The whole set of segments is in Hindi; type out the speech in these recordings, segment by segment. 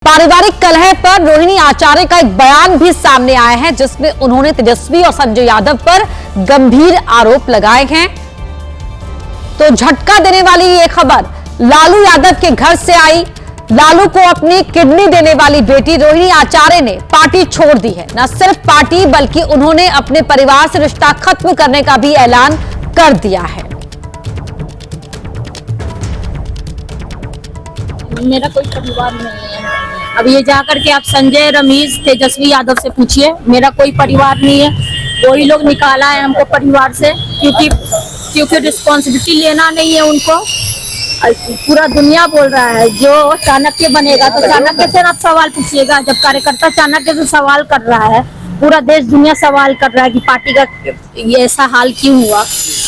पारिवारिक कलह पर रोहिणी आचार्य का एक बयान भी सामने आया है, जिसमें उन्होंने तेजस्वी और संजय यादव पर गंभीर आरोप लगाए हैं। तो झटका देने वाली ये खबर लालू यादव के घर से आई। लालू को अपनी किडनी देने वाली बेटी रोहिणी आचार्य ने पार्टी छोड़ दी है। न सिर्फ पार्टी बल्कि उन्होंने अपने परिवार से रिश्ता खत्म करने का भी ऐलान कर दिया है। मेरा कोई परिवार नहीं है। अब ये जाकर के आप संजय, रमेश, तेजस्वी यादव से पूछिए, मेरा कोई परिवार नहीं है। वही लोग निकाला है हमको परिवार से, क्योंकि रिस्पॉन्सिबिलिटी लेना नहीं है उनको। पूरा दुनिया बोल रहा है जो चाणक्य बनेगा, तो चाणक्य से आप सवाल पूछिएगा। जब कार्यकर्ता चाणक्य से सवाल कर रहा है, पूरा देश दुनिया सवाल कर रहा है कि पार्टी का ये ऐसा हाल क्यों हुआ।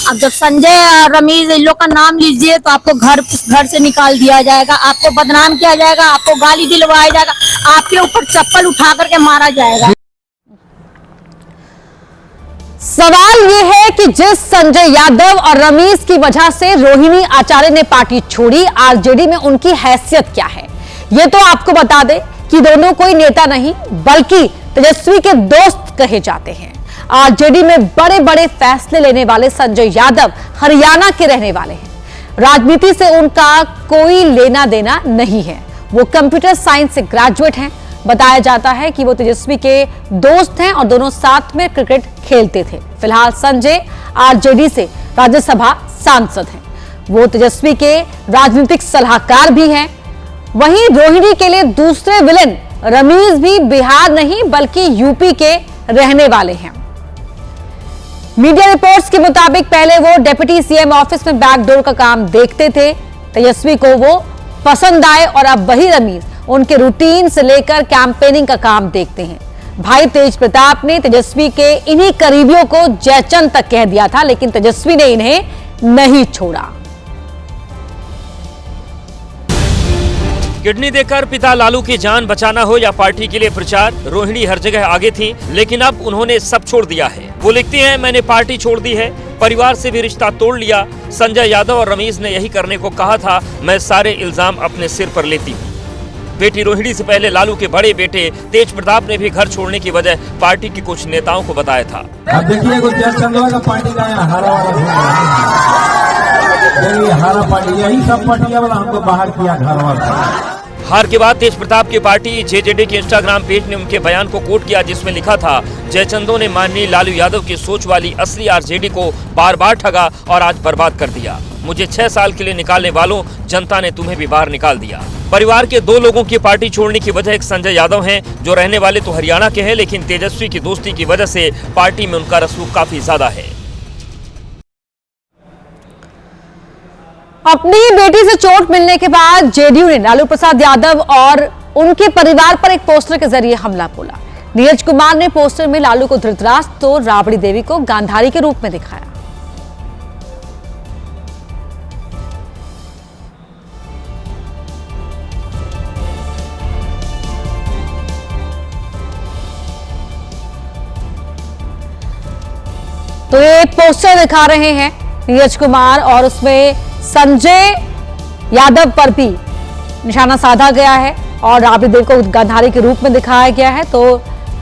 अब जब संजय और रमेश इन लोग का नाम लीजिए तो आपको घर से निकाल दिया जाएगा, आपको बदनाम किया जाएगा, आपको गाली दिलवाया जाएगा, आपके ऊपर चप्पल उठा करके मारा जाएगा। सवाल यह है कि जिस संजय यादव और रमेश की वजह से रोहिणी आचार्य ने पार्टी छोड़ी, आरजेडी में उनकी हैसियत क्या है। यह तो आपको बता दें कि दोनों कोई नेता नहीं बल्कि तेजस्वी के दोस्त कहे जाते हैं। आरजेडी में बड़े बड़े फैसले लेने वाले संजय यादव हरियाणा के रहने वाले हैं। राजनीति से उनका कोई लेना देना नहीं है। वो कंप्यूटर साइंस से ग्रेजुएट हैं। बताया जाता है कि वो तेजस्वी के दोस्त हैं और दोनों साथ में क्रिकेट खेलते थे। फिलहाल संजय आरजेडी से राज्यसभा सांसद हैं। वो तेजस्वी के राजनीतिक सलाहकार भी हैं। वहीं रोहिणी के लिए दूसरे विलेन रमेश भी बिहार नहीं बल्कि यूपी के रहने वाले हैं। मीडिया रिपोर्ट्स के मुताबिक पहले वो डिप्टी सीएम ऑफिस में बैकडोर का काम देखते थे। तेजस्वी को वो पसंद आए और अब वही रमेश उनके रूटीन से लेकर कैंपेनिंग का काम देखते हैं। भाई तेज प्रताप ने तेजस्वी के इन्हीं करीबियों को जयचंद तक कह दिया था, लेकिन तेजस्वी ने इन्हें नहीं छोड़ा। किडनी देकर पिता लालू की जान बचाना हो या पार्टी के लिए प्रचार, रोहिणी हर जगह आगे थी, लेकिन अब उन्होंने सब छोड़ दिया है। वो लिखती हैं, मैंने पार्टी छोड़ दी है, परिवार से भी रिश्ता तोड़ लिया। संजय यादव और रमेश ने यही करने को कहा था, मैं सारे इल्जाम अपने सिर पर लेती हूँ। बेटी रोहिणी से पहले लालू के बड़े बेटे तेज प्रताप ने भी घर छोड़ने की वजह पार्टी के कुछ नेताओं को बताया था। अब देखिए का पार्टी का हारा पार्टी, यही सब पार्टियां वाला हमको बाहर किया घर वाला। हार के बाद तेज प्रताप की पार्टी जेजेडी के इंस्टाग्राम पेज ने उनके बयान को कोट किया, जिसमें लिखा था, जयचंदों ने माननीय लालू यादव की सोच वाली असली आरजेडी को बार बार ठगा और आज बर्बाद कर दिया। मुझे 6 साल के लिए निकालने वालों, जनता ने तुम्हें भी बाहर निकाल दिया। परिवार के 2 लोगों की पार्टी छोड़ने की वजह एक संजय यादव हैं, जो रहने वाले तो हरियाणा के हैं, लेकिन तेजस्वी की दोस्ती की वजह से पार्टी में उनका रसूख काफी ज्यादा है। अपनी बेटी से चोट मिलने के बाद जेडीयू ने लालू प्रसाद यादव और उनके परिवार पर एक पोस्टर के जरिए हमला बोला। नीरज कुमार ने पोस्टर में लालू को धृतराष्ट्र तो राबड़ी देवी को गांधारी के रूप में दिखाया। तो ये पोस्टर दिखा रहे हैं नीरज कुमार और उसमें संजय यादव पर भी निशाना साधा गया है और राबड़ी देवी को गांधारी के रूप में दिखाया गया है, तो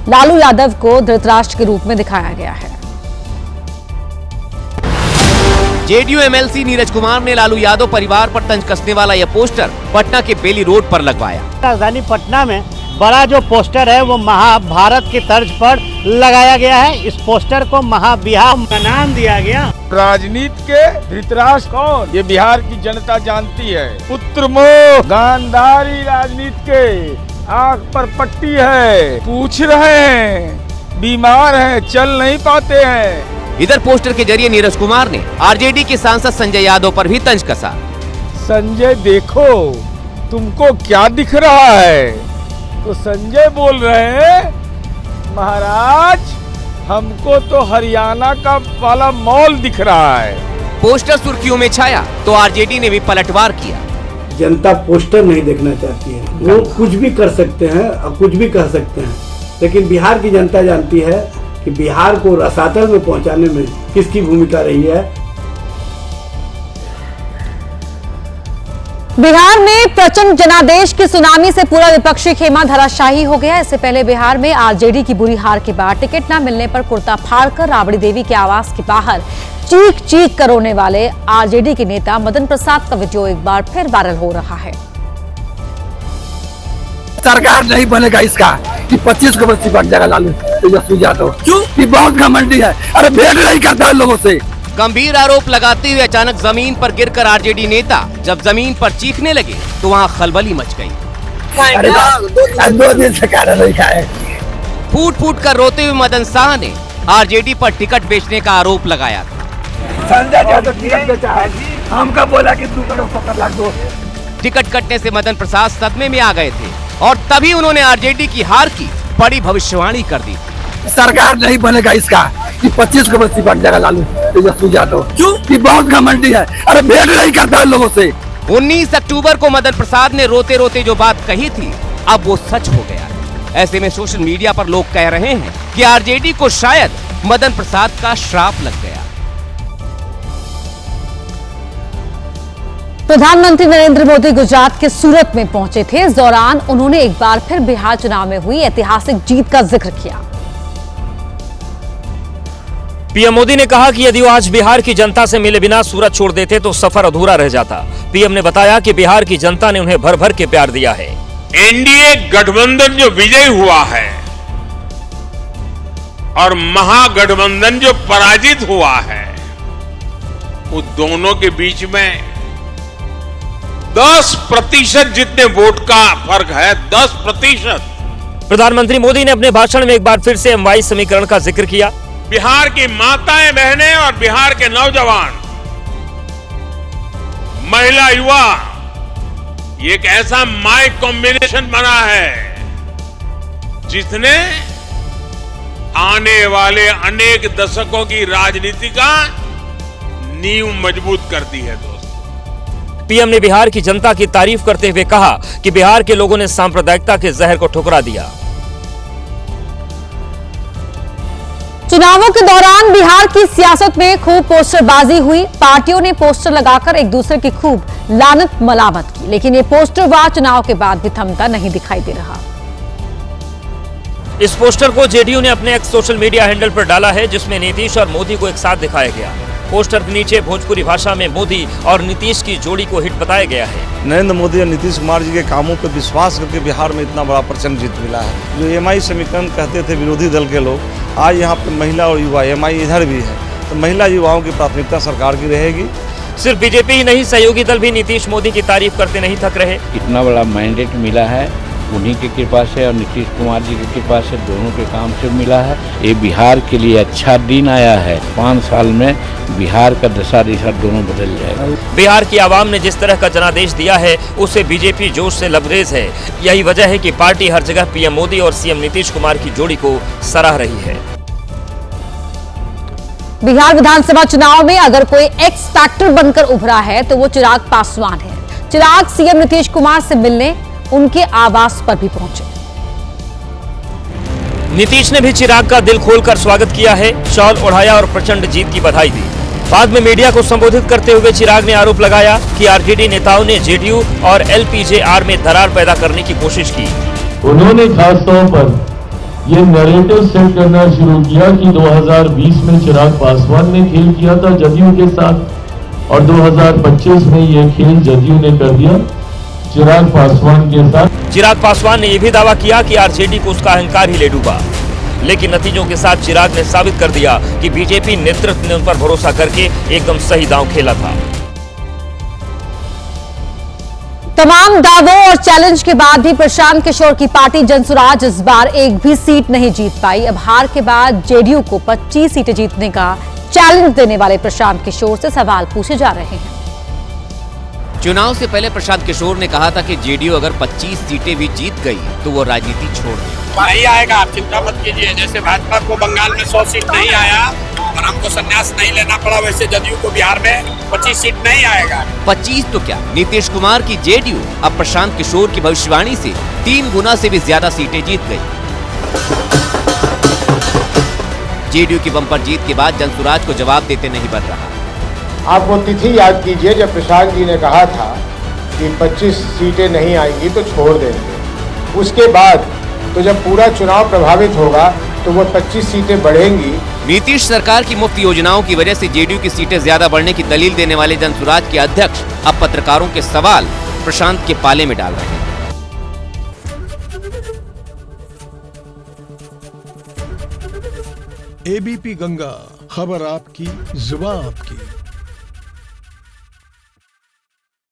लालू यादव को धृतराष्ट्र के रूप में दिखाया गया है। जेडीयू एमएलसी नीरज कुमार ने लालू यादव परिवार पर तंज कसने वाला यह पोस्टर पटना के बेली रोड पर लगवाया। राजधानी पटना में बड़ा जो पोस्टर है वो महाभारत की तर्ज पर लगाया गया है। इस पोस्टर को महाबिहार का नाम दिया गया। राजनीति के धृतराष्ट्र कौन, ये बिहार की जनता जानती है। पुत्र मोह गांधारी राजनीति के आंख पर पट्टी है, पूछ रहे हैं, बीमार हैं, चल नहीं पाते हैं। इधर पोस्टर के जरिए नीरज कुमार ने आरजेडी के सांसद संजय यादव पर भी तंज कसा। संजय देखो तुमको क्या दिख रहा है, तो संजय बोल रहे हैं, महाराज हमको तो हरियाणा का वाला मॉल दिख रहा है। पोस्टर सुर्खियों में छाया तो आरजेडी ने भी पलटवार किया। जनता पोस्टर नहीं देखना चाहती है, वो कुछ भी कर सकते हैं और कुछ भी कह सकते हैं, लेकिन बिहार की जनता जानती है कि बिहार को रसातल में पहुंचाने में किसकी भूमिका रही है। बिहार में प्रचंड जनादेश की सुनामी से पूरा विपक्षी खेमा धराशायी हो गया। इससे पहले बिहार में आरजेडी की बुरी हार के बाद टिकट न मिलने पर कुर्ता फाड़कर राबड़ी देवी के आवास के बाहर चीख चीख कर रोने वाले आरजेडी के नेता मदन प्रसाद का वीडियो एक बार फिर वायरल हो रहा है। सरकार नहीं बनेगा इसका कि 25 को बस्ती बन जाएगा लालू तेजस्वी यादव, क्यों कि बहुत घमंडी है। अरे भेंट नहीं करता है लोगों से। गंभीर आरोप लगाते हुए अचानक जमीन पर गिरकर आरजेडी नेता जब जमीन पर चीखने लगे तो वहां खलबली मच गई। अरे 2 दिन से खाना नहीं खाए। फूट फूट कर रोते हुए मदन शाह ने आरजेडी पर टिकट बेचने का आरोप लगाया। संजय यादव टिकट बेचा है, हमका बोला कि 2 करोड़ 70 लाख दो। टिकट कटने से मदन प्रसाद सदमे में आ गए थे और तभी उन्होंने आरजेडी की हार की बड़ी भविष्यवाणी कर दी। सरकार नहीं बनेगा इसका कि 25 को बस्ती बन जाएगा लालू तेजस्वी यादव, क्यों कि बहुत घमंडी है। अरे भेंट नहीं करता है लोगों से। 19 अक्टूबर को मदन प्रसाद ने रोते रोते जो बात कही थी अब वो सच हो गया है। ऐसे में सोशल मीडिया पर लोग कह रहे हैं कि आरजेडी को शायद मदन प्रसाद का श्राप लग गया। प्रधानमंत्री नरेंद्र मोदी गुजरात के सूरत में पहुंचे थे। इस दौरान उन्होंने एक बार फिर बिहार चुनाव में हुई ऐतिहासिक जीत का जिक्र किया। पीएम मोदी ने कहा कि यदि वो आज बिहार की जनता से मिले बिना सूरत छोड़ देते तो सफर अधूरा रह जाता। पीएम ने बताया कि बिहार की जनता ने उन्हें भर भर के प्यार दिया है। एनडीए गठबंधन जो विजय हुआ है और महागठबंधन जो पराजित हुआ है, उस दोनों के बीच में 10% जितने वोट का फर्क है। 10%। प्रधानमंत्री मोदी ने अपने भाषण में एक बार फिर से M-Y समीकरण का जिक्र किया। बिहार की माताएं बहनें और बिहार के नौजवान, महिला युवा, ये एक ऐसा माई कॉम्बिनेशन बना है जिसने आने वाले अनेक दशकों की राजनीति का नींव मजबूत कर दी है। दोस्तों, पीएम ने बिहार की जनता की तारीफ करते हुए कहा कि बिहार के लोगों ने सांप्रदायिकता के जहर को ठुकरा दिया। चुनावों के दौरान बिहार की सियासत में खूब पोस्टरबाजी हुई। पार्टियों ने पोस्टर लगाकर एक दूसरे की खूब लानत मलामत की, लेकिन ये पोस्टरबाज चुनाव के बाद भी थमता नहीं दिखाई दे रहा। इस पोस्टर को जेडीयू ने अपने एक्स सोशल मीडिया हैंडल पर डाला है, जिसमें नीतीश और मोदी को एक साथ दिखाया गया। पोस्टर के नीचे भोजपुरी भाषा में मोदी और नीतीश की जोड़ी को हिट बताया गया है। नरेंद्र मोदी और नीतीश कुमार जी के कामों पर विश्वास करके बिहार में इतना बड़ा प्रचंड जीत मिला है। जो M-I समीकरण कहते थे विरोधी दल के लोग, आज यहाँ पे महिला और युवा M-I इधर भी है, तो महिला युवाओं की प्राथमिकता सरकार की रहेगी। सिर्फ बीजेपी ही नहीं, सहयोगी दल भी नीतीश मोदी की तारीफ करते नहीं थक रहे। इतना बड़ा मैंडेट मिला है उन्हीं की कृपा से और नीतीश कुमार जी की कृपा से, दोनों के काम से मिला है। ये बिहार के लिए अच्छा दिन आया है। 5 साल में बिहार का दशा दिशा दोनों बदल जाएगा। बिहार की आवाम ने जिस तरह का जनादेश दिया है उससे बीजेपी जोश से लबरेज है। यही वजह है कि पार्टी हर जगह पीएम मोदी और सीएम नीतीश कुमार की जोड़ी को सराह रही है। बिहार विधानसभा चुनाव में अगर कोई एक्स फैक्टर बनकर उभरा है तो वो चिराग पासवान है। चिराग सीएम नीतीश कुमार से मिलने उनके आवास पर भी पहुंचे। नीतीश ने भी चिराग का दिल खोलकर स्वागत किया है, शॉल ओढ़ाया और प्रचंड जीत की बधाई दी। बाद में मीडिया को संबोधित करते हुए चिराग ने आरोप लगाया कि आरजेडी नेताओं ने जेडीयू और एलपीजेआर में दरार पैदा करने की कोशिश की। उन्होंने खासतौर पर ये नैरेटिव सेट करना शुरू किया कि 2020 में चिराग पासवान ने खेल किया था जदयू के साथ और 2025 में ये खेल जदयू ने कर दिया चिराग पासवान के साथ। चिराग पासवान ने यह भी दावा किया कि आरजेडी को उसका अहंकार ही ले डूबा, लेकिन नतीजों के साथ चिराग ने साबित कर दिया कि बीजेपी नेतृत्व ने उन पर भरोसा करके एकदम सही दांव खेला था। तमाम दावों और चैलेंज के बाद भी प्रशांत किशोर की पार्टी जनसुराज इस बार एक भी सीट नहीं जीत पाई। अब हार के बाद जेडीयू को 25 सीटें जीतने का चैलेंज देने वाले प्रशांत किशोर से सवाल पूछे जा रहे हैं। चुनाव से पहले प्रशांत किशोर ने कहा था कि जेडीयू अगर 25 सीटें भी जीत गई तो वो राजनीति छोड़ देगी। नहीं आएगा, आप चिंता मत कीजिए। जैसे भाजपा को बंगाल में 100 सीट नहीं आया और हमको संन्यास नहीं लेना पड़ा, वैसे जदयू को बिहार में 25 सीट नहीं आएगा। 25 तो क्या, नीतीश कुमार की जेडीयू अब प्रशांत किशोर की भविष्यवाणी से 3 गुना से भी ज्यादा सीटें जीत गई। जेडीयू की बम्पर जीत के बाद जनसुराज को जवाब देते नहीं बन रहा। आप वो तिथि याद कीजिए जब प्रशांत जी ने कहा था कि 25 सीटें नहीं आएंगी तो छोड़ देंगे। उसके बाद तो जब पूरा चुनाव प्रभावित होगा तो वो 25 सीटें बढ़ेंगी। नीतीश सरकार की मुफ्त योजनाओं की वजह से जेडीयू की सीटें ज्यादा बढ़ने की दलील देने वाले जनसुराज के अध्यक्ष अब पत्रकारों के सवाल प्रशांत के पाले में डाल रहे हैं। एबीपी गंगा, खबर आपकी, जुबान आपकी।